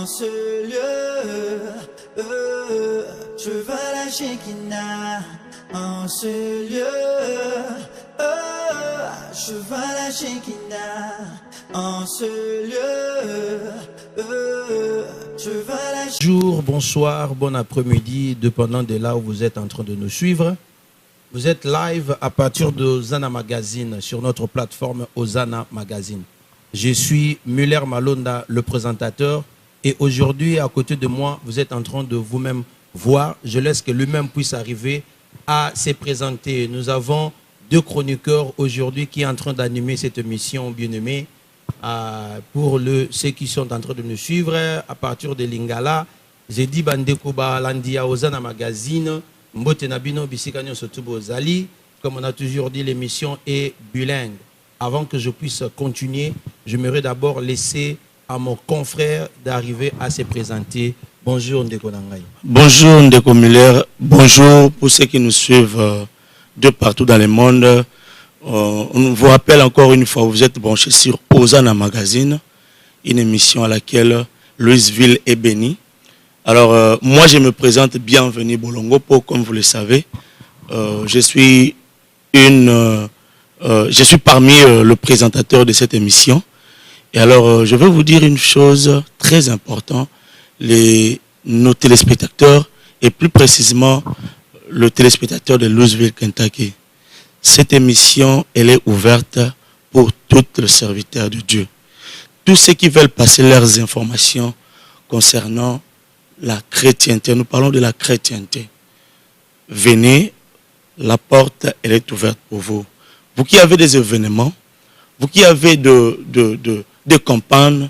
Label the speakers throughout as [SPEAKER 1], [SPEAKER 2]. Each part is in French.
[SPEAKER 1] ce lieu. Je veux la Shekinah en ce lieu. Je veux la Shekinah en ce lieu. Je veux la
[SPEAKER 2] Bonjour, bonsoir, bon après-midi, dépendant de là où vous êtes en train de nous suivre. Vous êtes live à partir de Hosanna Magazine sur notre plateforme Hosanna Magazine. Je suis Muller Malonda, le présentateur. Et aujourd'hui, à côté de moi, vous êtes en train de vous-même voir. Je laisse que lui-même puisse arriver à se présenter. Nous avons deux chroniqueurs aujourd'hui qui sont en train d'animer cette émission bien-aimée. Pour ceux qui sont en train de nous suivre à partir de Lingala, j'ai dit Bandeko Balandia Hosanna Magazine, Mbote Nabino Bisikanyo Sotubo Zali. Comme on a toujours dit, l'émission est bilingue. Avant que je puisse continuer, j'aimerais d'abord laisser à mon confrère d'arriver à se présenter. Bonjour Ndeko Nangai.
[SPEAKER 3] Bonjour Ndeko Muller, bonjour pour ceux qui nous suivent de partout dans le monde. On vous rappelle encore une fois, vous êtes branchés sur Hosanna Magazine, une émission à laquelle Louisville est bénie. Alors, moi je me présente, bienvenue Bolongo, comme vous le savez. Je suis parmi le présentateur de cette émission. Et alors, je veux vous dire une chose très importante. Nos téléspectateurs, et plus précisément le téléspectateur de Louisville, Kentucky. Cette émission, elle est ouverte pour tous les serviteurs de Dieu. Tous ceux qui veulent passer leurs informations concernant la chrétienté. Nous parlons de la chrétienté. Venez, la porte, elle est ouverte pour vous. Vous qui avez des événements, vous qui avez des campagnes,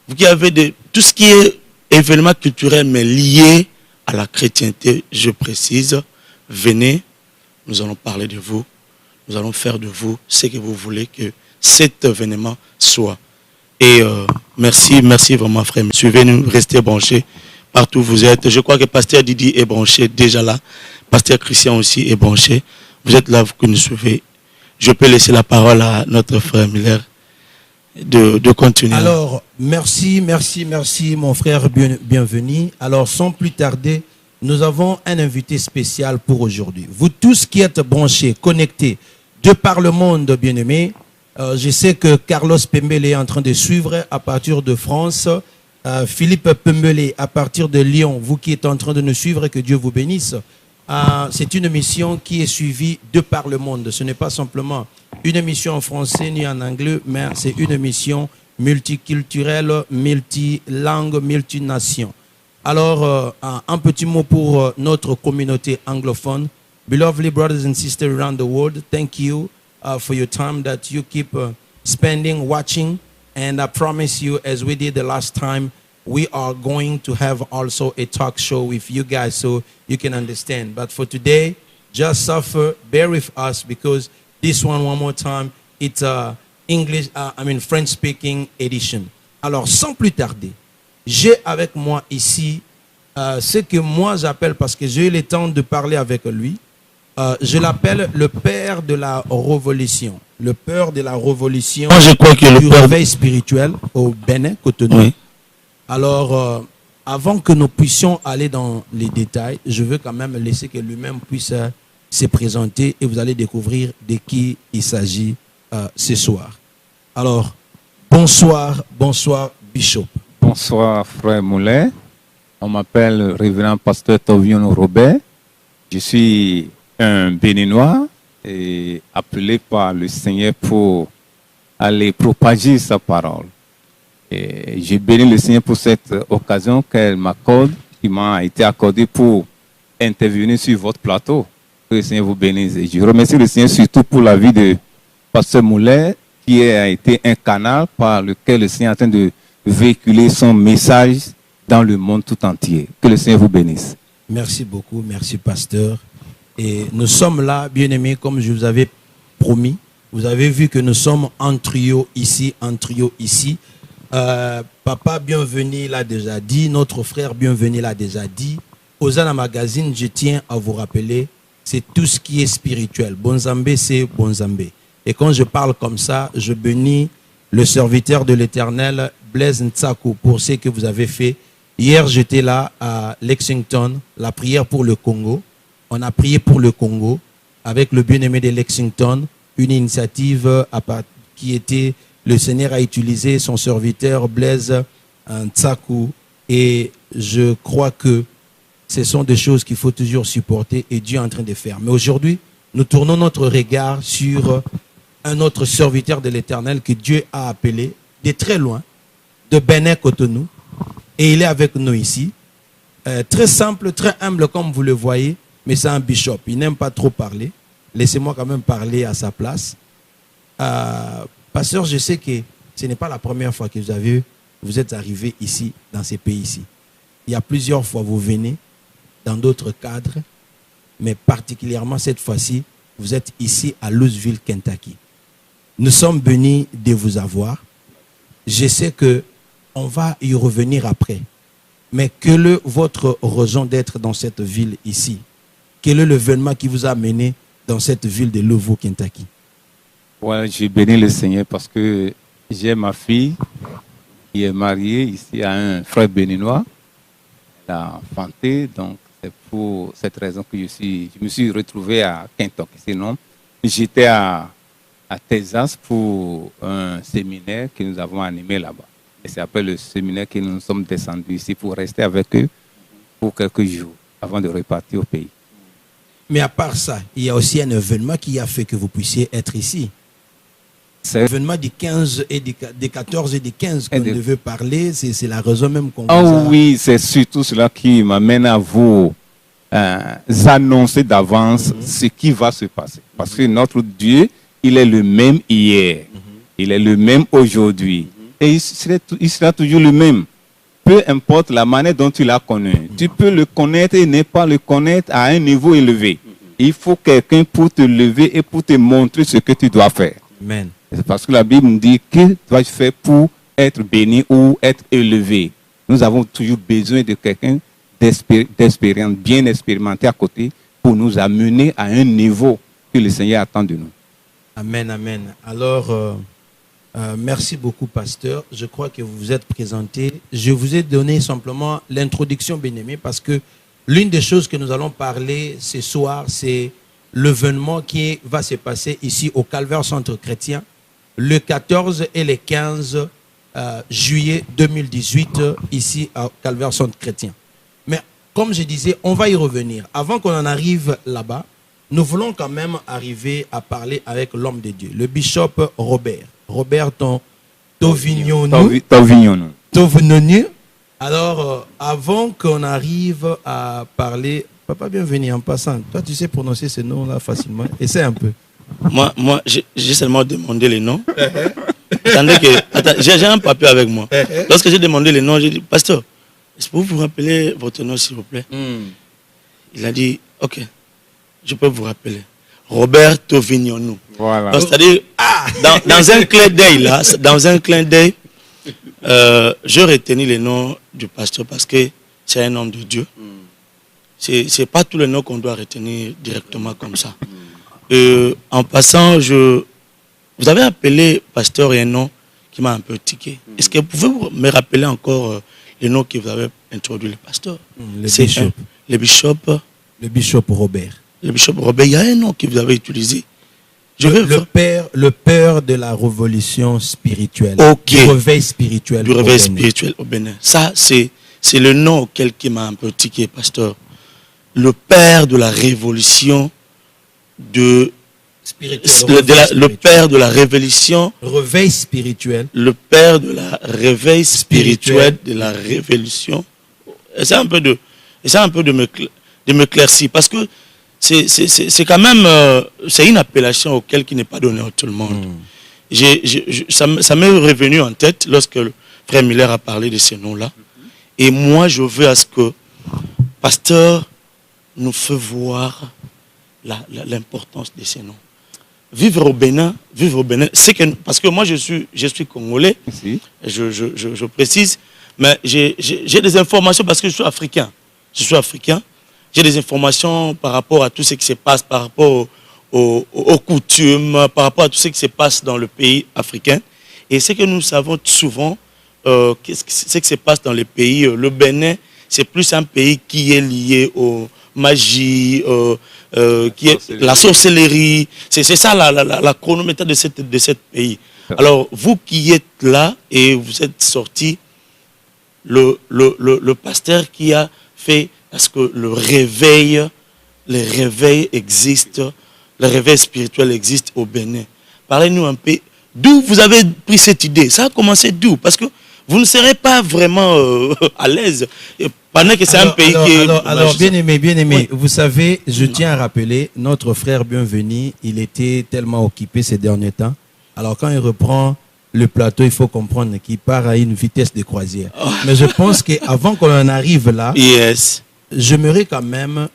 [SPEAKER 3] vous qui avez tout ce qui est événement culturel mais lié à la chrétienté, je précise, venez, nous allons parler de vous. Nous allons faire de vous ce que vous voulez que cet événement soit. Et merci vraiment frère. Suivez-nous, restez branchés partout où vous êtes. Je crois que Pasteur Didi est branché déjà là. Pasteur Christian aussi est branché. Vous êtes là, vous que nous suivez. Je peux laisser la parole à notre frère Muller de continuer.
[SPEAKER 2] Alors, merci mon frère, bienvenue. Alors, sans plus tarder, nous avons un invité spécial pour aujourd'hui. Vous tous qui êtes branchés, connectés, de par le monde, bien-aimés, je sais que Carlos Pembele est en train de suivre à partir de France. Philippe Pembele à partir de Lyon, vous qui êtes en train de nous suivre, que Dieu vous bénisse. C'est une émission qui est suivie de par le monde. Ce n'est pas simplement une émission en français ni en anglais, mais c'est une émission multiculturelle, multilangue, multination. Alors, un petit mot pour notre communauté anglophone. Beloved brothers and sisters around the world, thank you for your time that you keep spending watching. And I promise you, as we did the last time, we are going to have also a talk show with you guys so you can understand. But for today, just suffer, bear with us because this one more time, it's French-speaking edition. Alors, sans plus tarder, j'ai avec moi ici ce que moi j'appelle, parce que j'ai eu le temps de parler avec lui, je l'appelle le père de la révolution. Le père de la révolution.
[SPEAKER 3] Moi, je crois que
[SPEAKER 2] du réveil spirituel au Bénin, Cotonou. Oui. Alors, avant que nous puissions aller dans les détails, je veux quand même laisser que lui-même puisse se présenter et vous allez découvrir de qui il s'agit ce soir. Alors, bonsoir Bishop.
[SPEAKER 4] Bonsoir frère Moulin. On m'appelle révérend pasteur Tovion Robert. Je suis un Béninois et appelé par le Seigneur pour aller propager sa parole. Et j'ai béni le Seigneur pour cette occasion qu'elle m'accorde, qui m'a été accordée pour intervenir sur votre plateau. Que le Seigneur vous bénisse. Et je remercie le Seigneur surtout pour la vie de pasteur Moulin, qui a été un canal par lequel le Seigneur est en train de véhiculer son message dans le monde tout entier. Que le Seigneur vous bénisse.
[SPEAKER 2] Merci beaucoup, merci pasteur. Et nous sommes là, bien-aimés, comme je vous avais promis. Vous avez vu que nous sommes en trio ici, Papa Bienvenu l'a déjà dit, notre frère Bienvenu l'a déjà dit. Hosanna Magazine, je tiens à vous rappeler, c'est tout ce qui est spirituel. Bonzambé, c'est Bonzambé. Et quand je parle comme ça, je bénis le serviteur de l'Éternel, Blaise Ntsakou, pour ce que vous avez fait. Hier, j'étais là à Lexington, la prière pour le Congo. On a prié pour le Congo avec le bien-aimé de Lexington, une initiative qui était, le Seigneur a utilisé son serviteur Blaise Ntsakou, et je crois que ce sont des choses qu'il faut toujours supporter et Dieu est en train de faire. Mais aujourd'hui, nous tournons notre regard sur un autre serviteur de l'Éternel que Dieu a appelé de très loin, de Benin Cotonou, et il est avec nous ici. Très simple, très humble comme vous le voyez, mais c'est un bishop. Il n'aime pas trop parler. Laissez-moi quand même parler à sa place. Pasteur, je sais que ce n'est pas la première fois que vous êtes arrivé ici, dans ces pays-ci. Il y a plusieurs fois, vous venez dans d'autres cadres, mais particulièrement cette fois-ci, vous êtes ici à Louisville, Kentucky. Nous sommes bénis de vous avoir. Je sais qu'on va y revenir après. Mais quelle est votre raison d'être dans cette ville ici? Quel est l'événement qui vous a amené dans cette ville de Louisville, Kentucky?
[SPEAKER 4] Ouais, j'ai béni le Seigneur parce que j'ai ma fille qui est mariée ici à un frère béninois. Elle a enfanté, donc c'est pour cette raison que je me suis retrouvé à Kentucky. Sinon, j'étais à Texas pour un séminaire que nous avons animé là-bas. Et c'est après le séminaire que nous sommes descendus ici pour rester avec eux pour quelques jours avant de repartir au pays.
[SPEAKER 2] Mais à part ça, il y a aussi un événement qui a fait que vous puissiez être ici. C'est l'événement du 15 et du 14 et du 15 qu'on devait parler. C'est la raison même qu'on vous a...
[SPEAKER 4] Oui, c'est surtout cela qui m'amène à vous annoncer d'avance ce qui va se passer. Parce que notre Dieu, il est le même hier. Il est le même aujourd'hui. Et il sera toujours le même. Peu importe la manière dont tu l'as connu. Tu peux le connaître et ne pas le connaître à un niveau élevé. Il faut quelqu'un pour te lever et pour te montrer ce que tu dois faire.
[SPEAKER 2] Amen.
[SPEAKER 4] C'est parce que la Bible nous dit que dois-je faire pour être béni ou être élevé. Nous avons toujours besoin de quelqu'un d'expérience, bien expérimenté à côté pour nous amener à un niveau que le Seigneur attend de nous.
[SPEAKER 2] Amen, amen. Alors, merci beaucoup, pasteur. Je crois que vous vous êtes présenté. Je vous ai donné simplement l'introduction, bien-aimé, parce que l'une des choses que nous allons parler ce soir, c'est l'événement qui va se passer ici au Calvaire Centre Chrétien, le 14 et le 15 juillet 2018, ici au Calvaire Centre Chrétien. Mais comme je disais, on va y revenir. Avant qu'on en arrive là-bas, nous voulons quand même arriver à parler avec l'homme de Dieu, le bishop Robert. Robert Tovignonou. Alors, avant qu'on arrive à parler, papa, bienvenue en passant. Toi, tu sais prononcer ce nom-là facilement. Essaie un peu.
[SPEAKER 3] Moi j'ai seulement demandé les noms. Attendez j'ai un papier avec moi. Lorsque j'ai demandé les noms, j'ai dit, pasteur, est-ce que vous vous rappelez votre nom, s'il vous plaît? Il a dit, ok, je peux vous rappeler. Robert Tovignonou.
[SPEAKER 4] Voilà.
[SPEAKER 3] C'est-à-dire, dans un clin d'œil, là, je retenais les noms du pasteur parce que c'est un homme de Dieu. C'est pas tous les noms qu'on doit retenir directement comme ça. En passant, vous avez appelé pasteur et un nom qui m'a un peu tiqué. Est-ce que vous pouvez me rappeler encore les noms que vous avez introduit le pasteur? Le bishop Robert. Le bishop Robert, il y a un nom que vous avez utilisé.
[SPEAKER 2] Le père de la révolution spirituelle.
[SPEAKER 3] Okay.
[SPEAKER 2] Du réveil spirituel.
[SPEAKER 3] Du réveil spirituel au Bénin. Ça, c'est le nom auquel qui m'a un peu tiqué, pasteur. Le père de la révolution le père de la révélation.
[SPEAKER 2] Réveil spirituel.
[SPEAKER 3] Le père de la réveil spirituel de la révélation. Essaye un peu de m'éclaircir parce que c'est quand même c'est une appellation auquel qui n'est pas donnée à tout le monde. Ça m'est revenu en tête lorsque le frère Miller a parlé de ces noms-là. Et moi, je veux à ce que pasteur nous fait voir l'importance de ces noms. Vivre au Bénin, c'est que, parce que moi je suis congolais, je précise, mais j'ai des informations parce que je suis africain. J'ai des informations par rapport à tout ce qui se passe, par rapport aux coutumes, par rapport à tout ce qui se passe dans le pays africain. Et ce que nous savons souvent, qu'est-ce qui se passe dans les pays. Le Bénin, c'est plus un pays qui est lié aux magies, qui est la sorcellerie. C'est ça la chronométrie de cette pays. Alors, vous qui êtes là et vous êtes sorti, le pasteur qui a fait, est-ce que les réveils existent, le réveil spirituel existe au Bénin. Parlez-nous un peu d'où vous avez pris cette idée. Ça a commencé d'où? Parce que vous ne serez pas vraiment à l'aise pendant que c'est un pays qui est...
[SPEAKER 2] Alors, bien aimé,
[SPEAKER 3] Oui.
[SPEAKER 2] vous savez, je tiens à rappeler, notre frère Bienvenu, il était tellement occupé ces derniers temps. Alors, quand il reprend le plateau, il faut comprendre qu'il part à une vitesse de croisière. Mais je pense qu'avant qu'on en arrive là,
[SPEAKER 3] Yes.
[SPEAKER 2] j'aimerais quand même...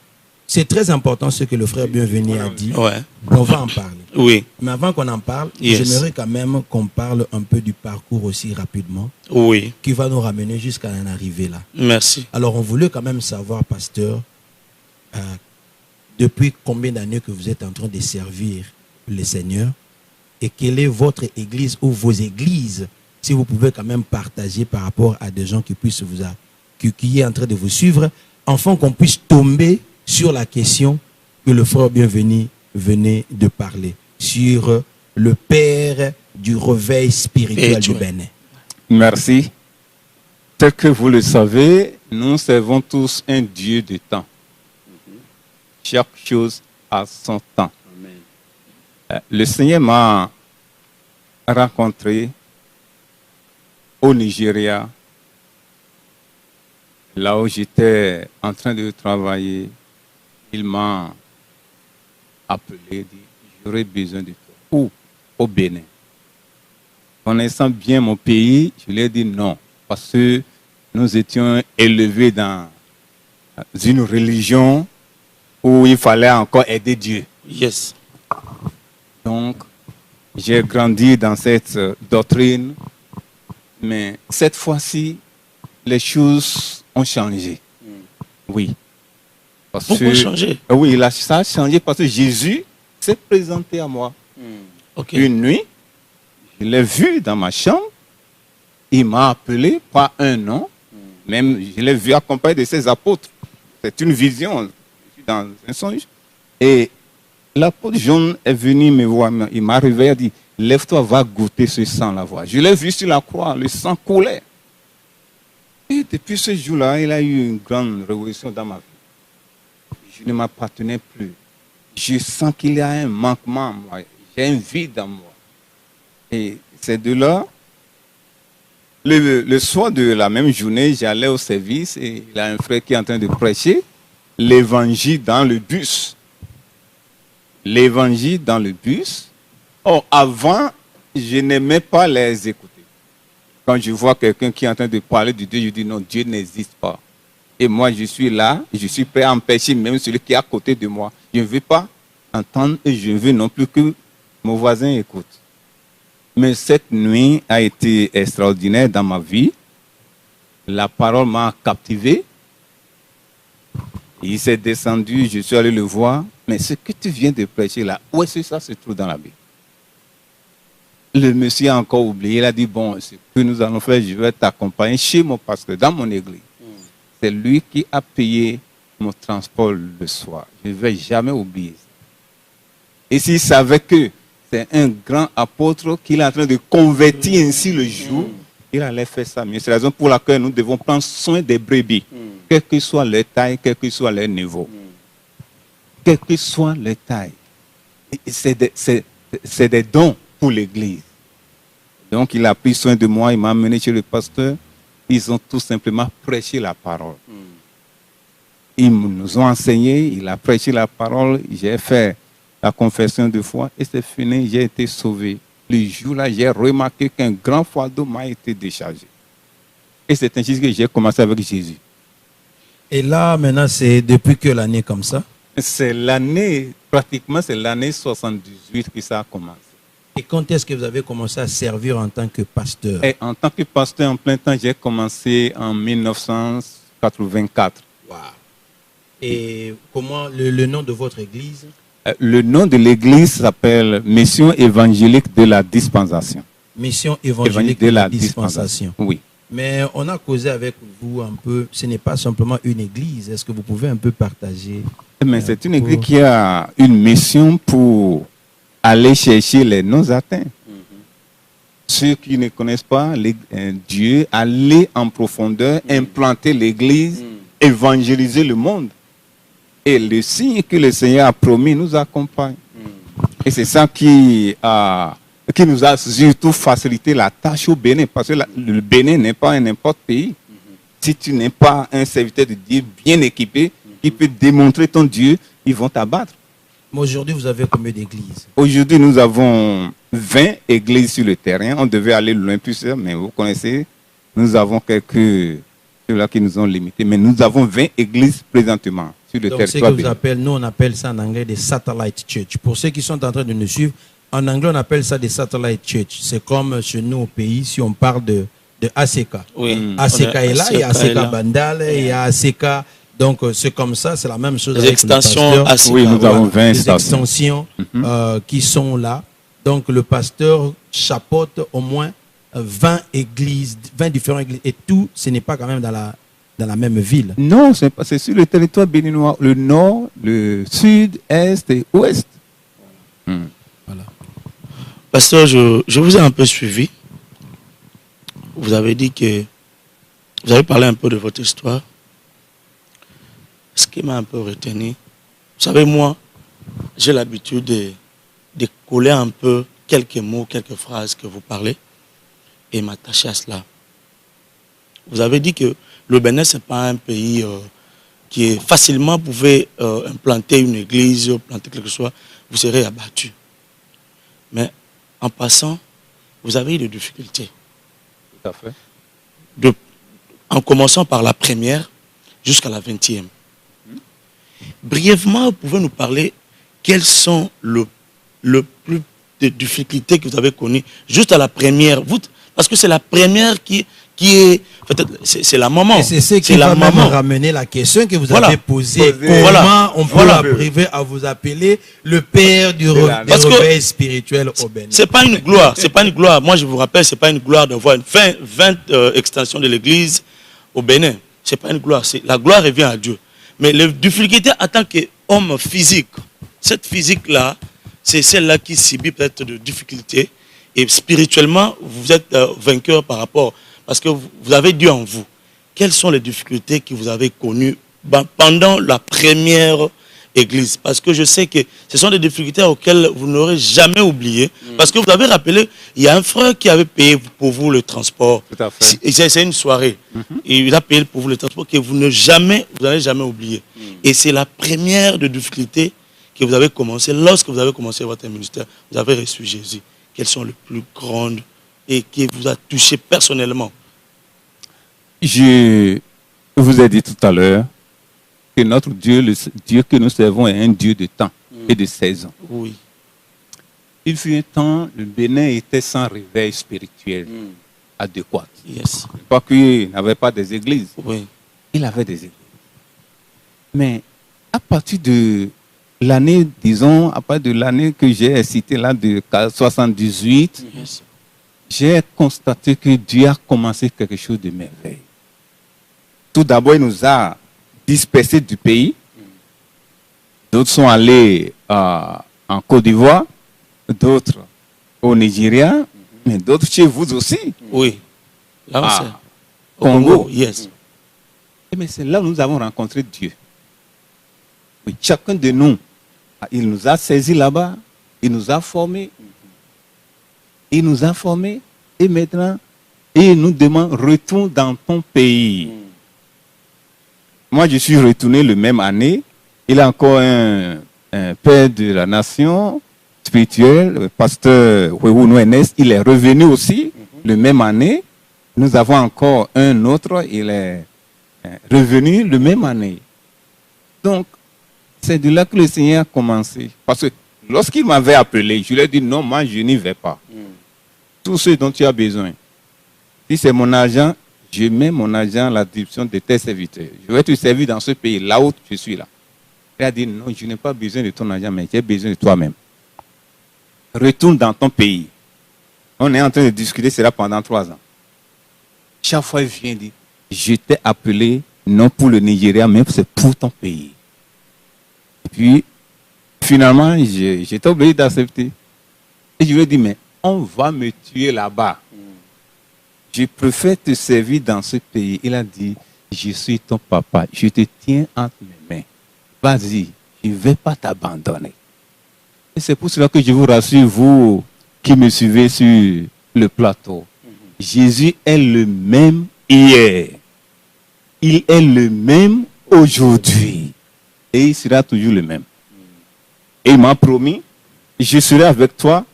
[SPEAKER 2] C'est très important ce que le frère Bienvenu a dit.
[SPEAKER 3] Ouais.
[SPEAKER 2] On va en parler.
[SPEAKER 3] Oui.
[SPEAKER 2] Mais avant qu'on en parle,
[SPEAKER 3] Yes.
[SPEAKER 2] j'aimerais quand même qu'on parle un peu du parcours aussi rapidement,
[SPEAKER 3] Oui.
[SPEAKER 2] qui va nous ramener jusqu'à en arriver là.
[SPEAKER 3] Merci.
[SPEAKER 2] Alors, on voulait quand même savoir, pasteur, depuis combien d'années que vous êtes en train de servir le Seigneur et quelle est votre église ou vos églises, si vous pouvez quand même partager par rapport à des gens qui puissent qui est en train de vous suivre, afin qu'on puisse tomber sur la question que le frère Bienvenu venait de parler, sur le père du réveil spirituel du Bénin.
[SPEAKER 4] Merci. Tel que vous le savez, nous servons tous un Dieu de temps. Chaque chose a son temps. Le Seigneur m'a rencontré au Nigeria, là où j'étais en train de travailler. Il m'a appelé et dit, j'aurais besoin de toi. Où? Au Bénin. Connaissant bien mon pays, je lui ai dit non, parce que nous étions élevés dans une religion où il fallait encore aider Dieu.
[SPEAKER 3] Yes.
[SPEAKER 4] Donc, j'ai grandi dans cette doctrine, mais cette fois-ci, les choses ont changé. Oui. Parce
[SPEAKER 3] Pourquoi changer?
[SPEAKER 4] Oui, ça a changé parce que Jésus s'est présenté à moi.
[SPEAKER 3] Ok.
[SPEAKER 4] Une nuit, je l'ai vu dans ma chambre. Il m'a appelé par un nom. Même, je l'ai vu accompagné de ses apôtres. C'est une vision. Je suis dans un songe. Et l'apôtre Jean est venu me voir. Il m'a réveillé. Il a dit, lève-toi, va goûter ce sang là-bas. Je l'ai vu sur la croix. Le sang coulait. Et depuis ce jour-là, il a eu une grande révolution dans ma vie. Je ne m'appartenais plus. Je sens qu'il y a un manquement en moi. J'ai un vide en moi. Et c'est de là, le soir de la même journée, j'allais au service et il y a un frère qui est en train de prêcher l'évangile dans le bus. L'évangile dans le bus. Or, avant, je n'aimais pas les écouter. Quand je vois quelqu'un qui est en train de parler de Dieu, je dis non, Dieu n'existe pas. Et moi, je suis là, je suis prêt à empêcher même celui qui est à côté de moi. Je ne veux pas entendre et je ne veux non plus que mon voisin écoute. Mais cette nuit a été extraordinaire dans ma vie. La parole m'a captivé. Il s'est descendu, je suis allé le voir. Mais ce que tu viens de prêcher là, où est-ce que ça se trouve dans la Bible? Le monsieur a encore oublié. Il a dit, bon, ce que nous allons faire, je vais t'accompagner chez mon pasteur, dans mon église. C'est lui qui a payé mon transport le soir. Je ne vais jamais oublier ça. Et s'il savait que c'est un grand apôtre qu'il est en train de convertir ainsi le jour, il allait faire ça. Mais c'est la raison pour laquelle nous devons prendre soin des brebis, quelle que soit leur taille, quel que soit leur niveau. Quelle que soit leur taille. C'est des dons pour l'Église. Donc il a pris soin de moi, il m'a amené chez le pasteur. Ils ont tout simplement prêché la parole. Ils nous ont enseigné, il a prêché la parole, j'ai fait la confession de foi et c'est fini, j'ai été sauvé. Le jour-là, j'ai remarqué qu'un grand fardeau m'a été déchargé. Et c'est ainsi que j'ai commencé avec Jésus.
[SPEAKER 2] Et là, maintenant, c'est depuis que l'année comme ça?
[SPEAKER 4] C'est l'année, pratiquement, c'est l'année 78 que ça a commencé.
[SPEAKER 2] Et quand est-ce que vous avez commencé à servir en tant que pasteur?
[SPEAKER 4] Et en tant que pasteur en plein temps, j'ai commencé en 1984.
[SPEAKER 2] Wow. Et comment le nom de votre église?
[SPEAKER 4] Le nom de l'église s'appelle Mission évangélique de la dispensation.
[SPEAKER 2] Mission évangélique de la dispensation.
[SPEAKER 4] Oui.
[SPEAKER 2] Mais on a causé avec vous un peu, ce n'est pas simplement une église. Est-ce que vous pouvez un peu partager?
[SPEAKER 4] Mais c'est une église qui a une mission pour aller chercher les non-atteints. Ceux qui ne connaissent pas Dieu, aller en profondeur, implanter l'église, évangéliser le monde. Et le signe que le Seigneur a promis nous accompagne. Et c'est ça qui nous a surtout facilité la tâche au Bénin. Parce que le Bénin n'est pas un n'importe pays. Si tu n'es pas un serviteur de Dieu bien équipé, qui peut démontrer ton Dieu, ils vont t'abattre.
[SPEAKER 2] Mais aujourd'hui, vous avez combien d'églises?
[SPEAKER 4] Aujourd'hui, nous avons 20 églises sur le terrain. On devait aller loin plus, mais vous connaissez, nous avons ceux-là qui nous ont limités. Mais nous avons 20 églises présentement sur le
[SPEAKER 2] Donc,
[SPEAKER 4] territoire.
[SPEAKER 2] Ce que vous appelez, nous on appelle ça en anglais des satellite church. Pour ceux qui sont en train de nous suivre, en anglais on appelle ça des satellite church. C'est comme chez nous au pays, si on parle de ACK.
[SPEAKER 3] Oui.
[SPEAKER 2] ACK est là, il y a
[SPEAKER 3] ACK est
[SPEAKER 2] ACK
[SPEAKER 3] là.
[SPEAKER 2] Bandal, il y a ACK. Donc c'est comme ça, c'est la même chose
[SPEAKER 3] Les
[SPEAKER 2] avec
[SPEAKER 3] extensions
[SPEAKER 2] le pasteur.
[SPEAKER 3] ACK.
[SPEAKER 4] Oui, nous avons 20
[SPEAKER 2] Les
[SPEAKER 4] stations.
[SPEAKER 2] extensions qui sont là. Donc le pasteur chapeaute au moins 20 églises, 20 différentes églises. Et tout, ce n'est pas quand même dans la même ville.
[SPEAKER 4] Non, c'est sur le territoire béninois, le nord, le sud, est et ouest.
[SPEAKER 2] Voilà.
[SPEAKER 3] Pasteur, je vous ai un peu suivi. Vous avez dit que vous avez parlé un peu de votre histoire. Ce qui m'a un peu retenu, vous savez, moi, j'ai l'habitude de coller un peu quelques mots, quelques phrases que vous parlez et m'attacher à cela. Vous avez dit que le Bénin, ce n'est pas un pays qui est facilement pouvait implanter une église, planter quelque chose, vous serez abattu. Mais en passant, vous avez eu des difficultés.
[SPEAKER 4] Tout à fait.
[SPEAKER 3] En commençant par la première jusqu'à la 20e. Brièvement, vous pouvez nous parler quelles sont le plus de difficultés que vous avez connues juste à la première. Parce que c'est la première qui est... C'est la maman.
[SPEAKER 2] Et c'est ce qui va même ramener la question que vous avez posée. Comment on peut arriver à vous appeler le père du réveil spirituel au Bénin?
[SPEAKER 3] C'est pas une gloire. C'est pas une gloire. Moi, je vous rappelle, c'est pas une gloire d'avoir 20 extensions de l'église au Bénin. C'est pas une gloire. La gloire revient à Dieu. Mais les difficultés en tant qu'homme physique, cette physique-là, c'est celle-là qui subit peut-être de difficultés. Et spirituellement, vous êtes vainqueur par rapport... Parce que vous avez Dieu en vous. Quelles sont les difficultés que vous avez connues pendant la première église? Parce que je sais que ce sont des difficultés auxquelles vous n'aurez jamais oublié. Parce que vous avez rappelé, il y a un frère qui avait payé pour vous le transport.
[SPEAKER 4] Tout à fait.
[SPEAKER 3] C'est une soirée. Et il a payé pour vous le transport que vous n'allez jamais oublié. Et c'est la première de difficultés que vous avez commencé. Lorsque vous avez commencé votre ministère, vous avez reçu Jésus. Quelles sont les plus grandes et qui vous a touché personnellement?
[SPEAKER 4] Je vous ai dit tout à l'heure que notre Dieu, le Dieu que nous servons, est un Dieu de temps et de saison.
[SPEAKER 3] Oui.
[SPEAKER 4] Il fut un temps, le Bénin était sans réveil spirituel adéquat.
[SPEAKER 3] Yes.
[SPEAKER 4] Pas qu'il n'avait pas des églises.
[SPEAKER 3] Oui.
[SPEAKER 4] Il avait des églises. Mais à partir de l'année, disons, à partir de l'année que j'ai citée là, de 78,
[SPEAKER 3] Yes.
[SPEAKER 4] j'ai constaté que Dieu a commencé quelque chose de merveilleux. Tout d'abord, il nous a dispersés du pays. D'autres sont allés en Côte d'Ivoire, d'autres au Nigeria, mais d'autres chez vous aussi.
[SPEAKER 3] Oui. Là,
[SPEAKER 4] Ah,
[SPEAKER 3] c'est au
[SPEAKER 4] Congo.
[SPEAKER 3] Yes.
[SPEAKER 4] Mais c'est là où nous avons rencontré Dieu. Oui, chacun de nous, il nous a saisis là-bas, il nous a formés. Il nous a formés et maintenant, il nous demande retourne dans ton pays. Moi, je suis retourné le même année. Il a encore un père de la nation spirituelle, le pasteur Wewuno Ernest. Il est revenu aussi le même année. Nous avons encore un autre, il est revenu le même année. Donc, c'est de là que le Seigneur a commencé. Parce que lorsqu'il m'avait appelé, je lui ai dit non, moi je n'y vais pas. Tout ce dont tu as besoin. Si c'est mon argent, je mets mon argent à la distribution de tes serviteurs. Je vais te servir dans ce pays, là où je suis là. Il a dit non, je n'ai pas besoin de ton argent, mais j'ai besoin de toi-même. Retourne dans ton pays. On est en train de discuter cela pendant 3 ans. Chaque fois, il vient dire, je t'ai appelé non pour le Nigeria, mais c'est pour ton pays. Et puis, finalement, j'étais obligé d'accepter. Et je lui ai dit, mais on va me tuer là-bas. Je préfère te servir dans ce pays. Il a dit, je suis ton papa, je te tiens entre mes mains. Vas-y, je ne vais pas t'abandonner. Et c'est pour cela que je vous rassure, vous qui me suivez sur le plateau. Jésus est le même hier. Il est le même aujourd'hui. Et il sera toujours le même. Et il m'a promis, je serai avec toi.